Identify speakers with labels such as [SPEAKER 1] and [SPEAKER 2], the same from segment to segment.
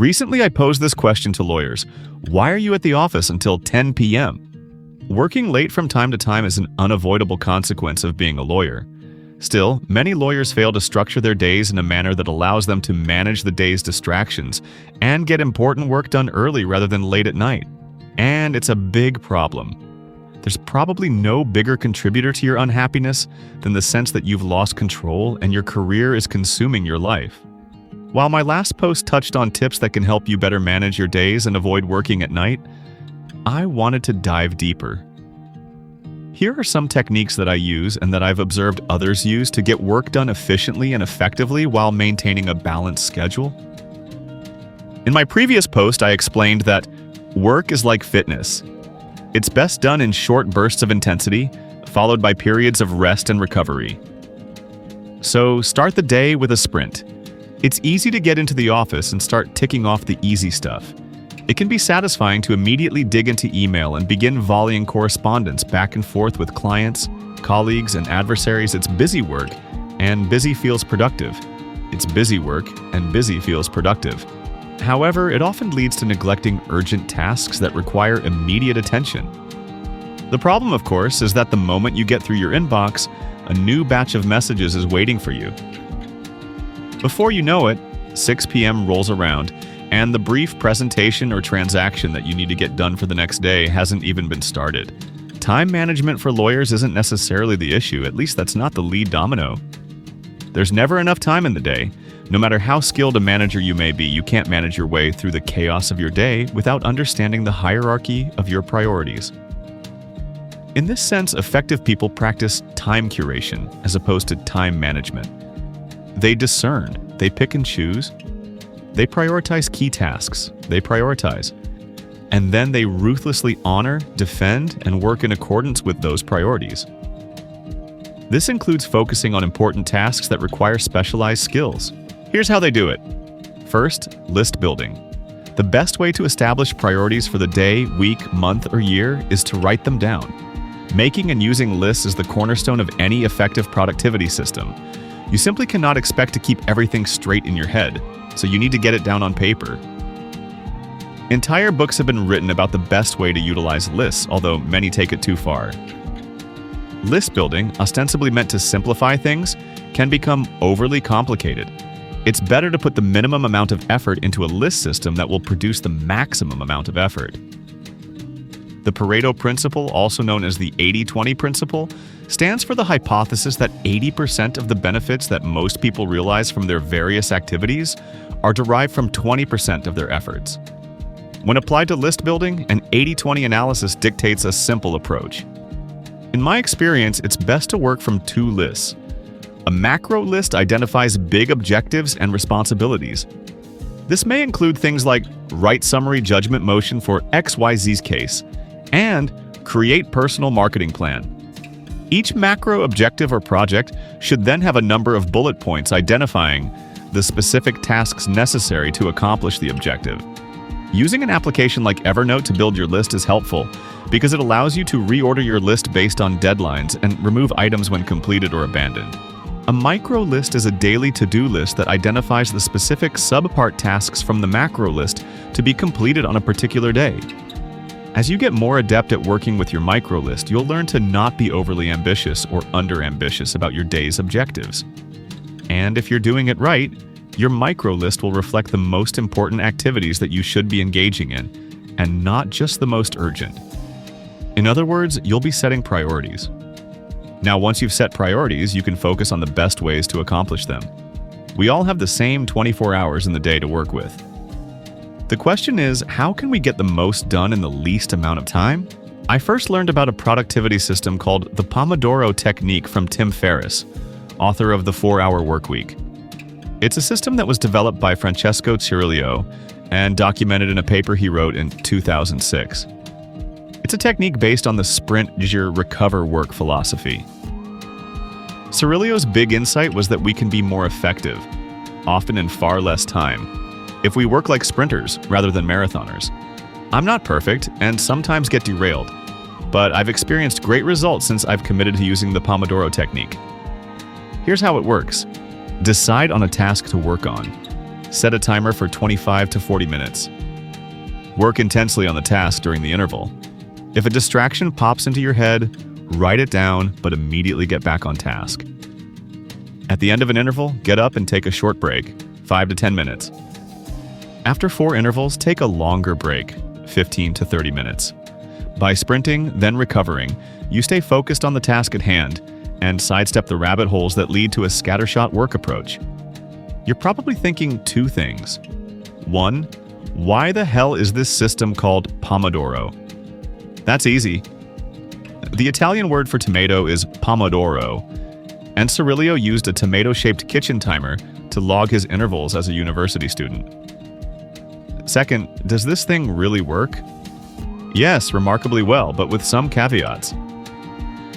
[SPEAKER 1] Recently, I posed this question to lawyers. Why are you at the office until 10 p.m.? Working late from time to time is an unavoidable consequence of being a lawyer. Still, many lawyers fail to structure their days in a manner that allows them to manage the day's distractions and get important work done early rather than late at night. And it's a big problem. There's probably no bigger contributor to your unhappiness than the sense that you've lost control and your career is consuming your life. While my last post touched on tips that can help you better manage your days and avoid working at night, I wanted to dive deeper. Here are some techniques that I use and that I've observed others use to get work done efficiently and effectively while maintaining a balanced schedule. In my previous post, I explained that work is like fitness. It's best done in short bursts of intensity, followed by periods of rest and recovery. So start the day with a sprint. It's easy to get into the office and start ticking off the easy stuff. It can be satisfying to immediately dig into email and begin volleying correspondence back and forth with clients, colleagues, and adversaries. It's busy work, and busy feels productive. It's busy work, and busy feels productive. However, it often leads to neglecting urgent tasks that require immediate attention. The problem, of course, is that the moment you get through your inbox, a new batch of messages is waiting for you. Before you know it, 6 p.m. rolls around, and the brief presentation or transaction that you need to get done for the next day hasn't even been started. Time management for lawyers isn't necessarily the issue, at least that's not the lead domino. There's never enough time in the day. No matter how skilled a manager you may be, you can't manage your way through the chaos of your day without understanding the hierarchy of your priorities. In this sense, effective people practice time curation as opposed to time management. They discern, they pick and choose, they prioritize key tasks, and then they ruthlessly honor, defend, and work in accordance with those priorities. This includes focusing on important tasks that require specialized skills. Here's how they do it. First, list building. The best way to establish priorities for the day, week, month, or year is to write them down. Making and using lists is the cornerstone of any effective productivity system. You simply cannot expect to keep everything straight in your head, so you need to get it down on paper. Entire books have been written about the best way to utilize lists, although many take it too far. List building, ostensibly meant to simplify things, can become overly complicated. It's better to put the minimum amount of effort into a list system that will produce the maximum amount of effort. The Pareto principle, also known as the 80-20 principle, stands for the hypothesis that 80% of the benefits that most people realize from their various activities are derived from 20% of their efforts. When applied to list building, an 80-20 analysis dictates a simple approach. In my experience, it's best to work from two lists. A macro list identifies big objectives and responsibilities. This may include things like write summary judgment motion for XYZ's case and create personal marketing plan. Each macro objective or project should then have a number of bullet points identifying the specific tasks necessary to accomplish the objective. Using an application like Evernote to build your list is helpful because it allows you to reorder your list based on deadlines and remove items when completed or abandoned. A micro list is a daily to-do list that identifies the specific subpart tasks from the macro list to be completed on a particular day. As you get more adept at working with your micro list, you'll learn to not be overly ambitious or under-ambitious about your day's objectives. And if you're doing it right, your micro list will reflect the most important activities that you should be engaging in, and not just the most urgent. In other words, you'll be setting priorities. Now, once you've set priorities, you can focus on the best ways to accomplish them. We all have the same 24 hours in the day to work with. The question is, how can we get the most done in the least amount of time? I first learned about a productivity system called the Pomodoro Technique from Tim Ferriss, author of The 4-Hour Workweek. It's a system that was developed by Francesco Cirillo and documented in a paper he wrote in 2006. It's a technique based on the sprint, recover work philosophy. Cirillo's big insight was that we can be more effective, often in far less time, if we work like sprinters rather than marathoners. I'm not perfect and sometimes get derailed, but I've experienced great results since I've committed to using the Pomodoro technique. Here's how it works. Decide on a task to work on. Set a timer for 25 to 40 minutes. Work intensely on the task during the interval. If a distraction pops into your head, write it down, but immediately get back on task. At the end of an interval, get up and take a short break, 5 to 10 minutes. After 4 intervals, take a longer break, 15 to 30 minutes. By sprinting, then recovering, you stay focused on the task at hand and sidestep the rabbit holes that lead to a scattershot work approach. You're probably thinking 2 things. 1, why the hell is this system called Pomodoro? That's easy. The Italian word for tomato is pomodoro, and Cirilio used a tomato-shaped kitchen timer to log his intervals as a university student. Second, does this thing really work? Yes, remarkably well, but with some caveats.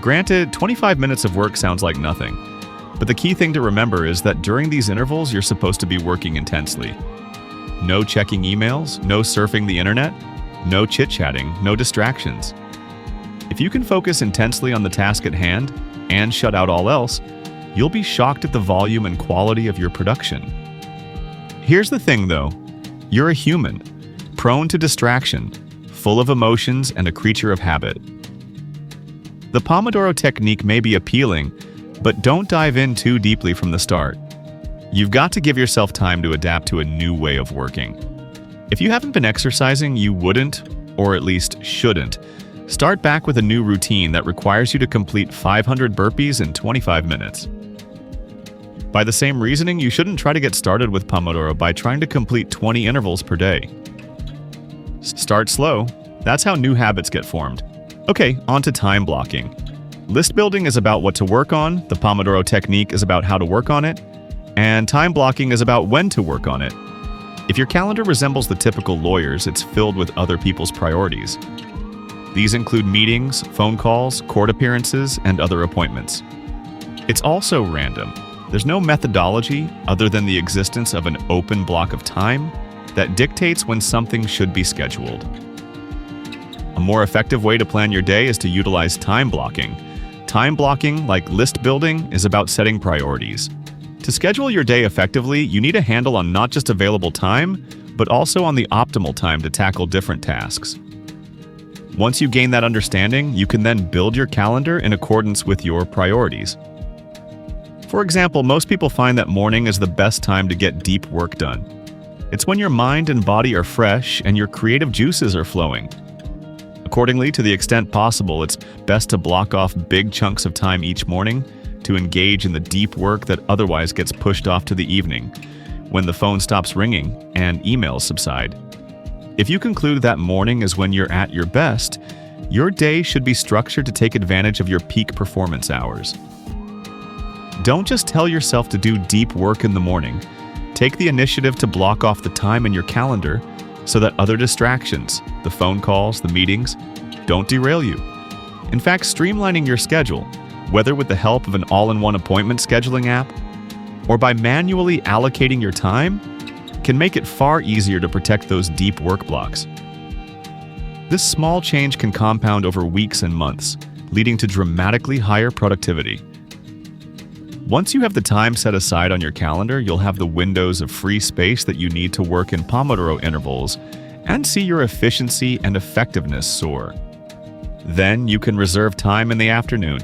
[SPEAKER 1] Granted, 25 minutes of work sounds like nothing, but the key thing to remember is that during these intervals, you're supposed to be working intensely. No checking emails, no surfing the internet, no chit-chatting, no distractions. If you can focus intensely on the task at hand and shut out all else, you'll be shocked at the volume and quality of your production. Here's the thing though, you're a human, prone to distraction, full of emotions and a creature of habit. The Pomodoro technique may be appealing, but don't dive in too deeply from the start. You've got to give yourself time to adapt to a new way of working. If you haven't been exercising, you wouldn't, or at least shouldn't, start back with a new routine that requires you to complete 500 burpees in 25 minutes. By the same reasoning, you shouldn't try to get started with Pomodoro by trying to complete 20 intervals per day. Start slow. That's how new habits get formed. Okay, on to time blocking. List building is about what to work on, the Pomodoro technique is about how to work on it, and time blocking is about when to work on it. If your calendar resembles the typical lawyer's, it's filled with other people's priorities. These include meetings, phone calls, court appearances, and other appointments. It's also random. There's no methodology other than the existence of an open block of time that dictates when something should be scheduled. A more effective way to plan your day is to utilize time blocking. Time blocking, like list building, is about setting priorities. To schedule your day effectively, you need a handle on not just available time, but also on the optimal time to tackle different tasks. Once you gain that understanding, you can then build your calendar in accordance with your priorities. For example, most people find that morning is the best time to get deep work done. It's when your mind and body are fresh and your creative juices are flowing. Accordingly, to the extent possible, it's best to block off big chunks of time each morning to engage in the deep work that otherwise gets pushed off to the evening, when the phone stops ringing and emails subside. If you conclude that morning is when you're at your best, your day should be structured to take advantage of your peak performance hours. Don't just tell yourself to do deep work in the morning. Take the initiative to block off the time in your calendar so that other distractions, the phone calls, the meetings, don't derail you. In fact, streamlining your schedule, whether with the help of an all-in-one appointment scheduling app or by manually allocating your time, can make it far easier to protect those deep work blocks. This small change can compound over weeks and months, leading to dramatically higher productivity. Once you have the time set aside on your calendar, you'll have the windows of free space that you need to work in Pomodoro intervals and see your efficiency and effectiveness soar. Then you can reserve time in the afternoon,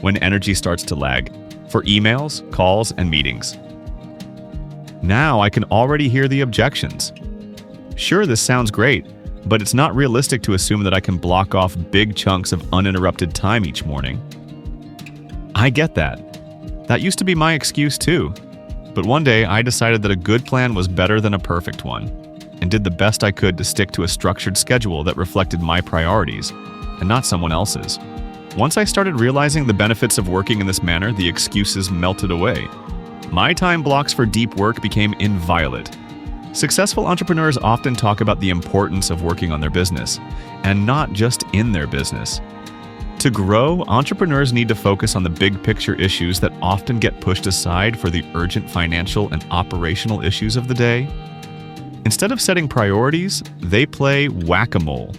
[SPEAKER 1] when energy starts to lag, for emails, calls, and meetings. Now I can already hear the objections. Sure, this sounds great, but it's not realistic to assume that I can block off big chunks of uninterrupted time each morning. I get that. That used to be my excuse too. But one day I decided that a good plan was better than a perfect one, and did the best I could to stick to a structured schedule that reflected my priorities, and not someone else's. Once I started realizing the benefits of working in this manner, the excuses melted away. My time blocks for deep work became inviolate. Successful entrepreneurs often talk about the importance of working on their business, and not just in their business. To grow, entrepreneurs need to focus on the big picture issues that often get pushed aside for the urgent financial and operational issues of the day. Instead of setting priorities, they play whack-a-mole.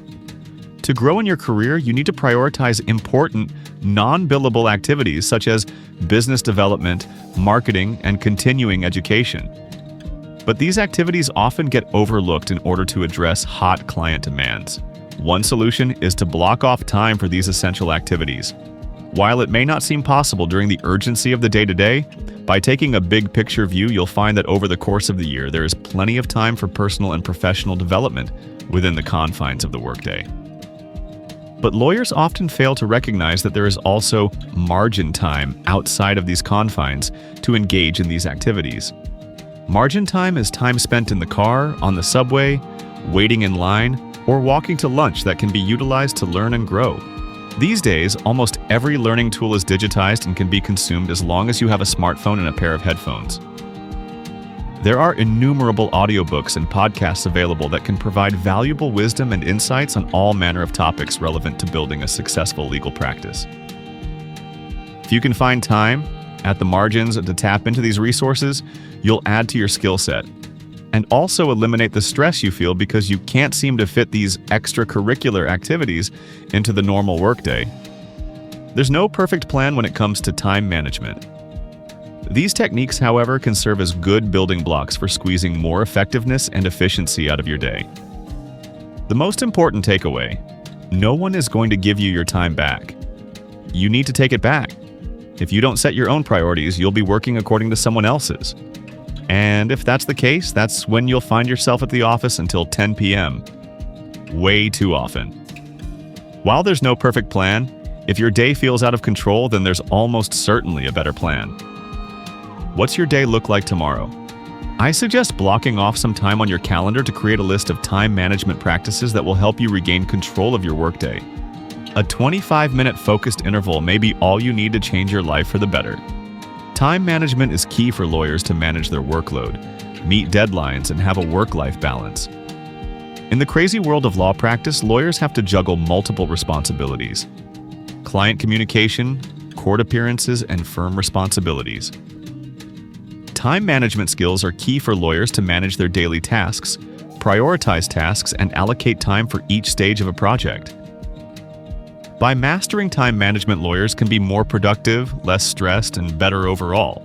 [SPEAKER 1] To grow in your career, you need to prioritize important, non-billable activities such as business development, marketing, and continuing education. But these activities often get overlooked in order to address hot client demands. One solution is to block off time for these essential activities. While it may not seem possible during the urgency of the day-to-day, by taking a big picture view, you'll find that over the course of the year, there is plenty of time for personal and professional development within the confines of the workday. But lawyers often fail to recognize that there is also margin time outside of these confines to engage in these activities. Margin time is time spent in the car, on the subway, waiting in line, or walking to lunch that can be utilized to learn and grow. These days, almost every learning tool is digitized and can be consumed as long as you have a smartphone and a pair of headphones. There are innumerable audiobooks and podcasts available that can provide valuable wisdom and insights on all manner of topics relevant to building a successful legal practice. If you can find time at the margins to tap into these resources, you'll add to your skill set and also eliminate the stress you feel because you can't seem to fit these extracurricular activities into the normal workday. There's no perfect plan when it comes to time management. These techniques, however, can serve as good building blocks for squeezing more effectiveness and efficiency out of your day. The most important takeaway: no one is going to give you your time back. You need to take it back. If you don't set your own priorities, you'll be working according to someone else's. And if that's the case, that's when you'll find yourself at the office until 10 p.m. Way too often. While there's no perfect plan, if your day feels out of control, then there's almost certainly a better plan. What's your day look like tomorrow? I suggest blocking off some time on your calendar to create a list of time management practices that will help you regain control of your workday. A 25-minute focused interval may be all you need to change your life for the better. Time management is key for lawyers to manage their workload, meet deadlines, and have a work-life balance. In the crazy world of law practice, lawyers have to juggle multiple responsibilities: client communication, court appearances, and firm responsibilities. Time management skills are key for lawyers to manage their daily tasks, prioritize tasks, and allocate time for each stage of a project. By mastering time management, lawyers can be more productive, less stressed, and better overall.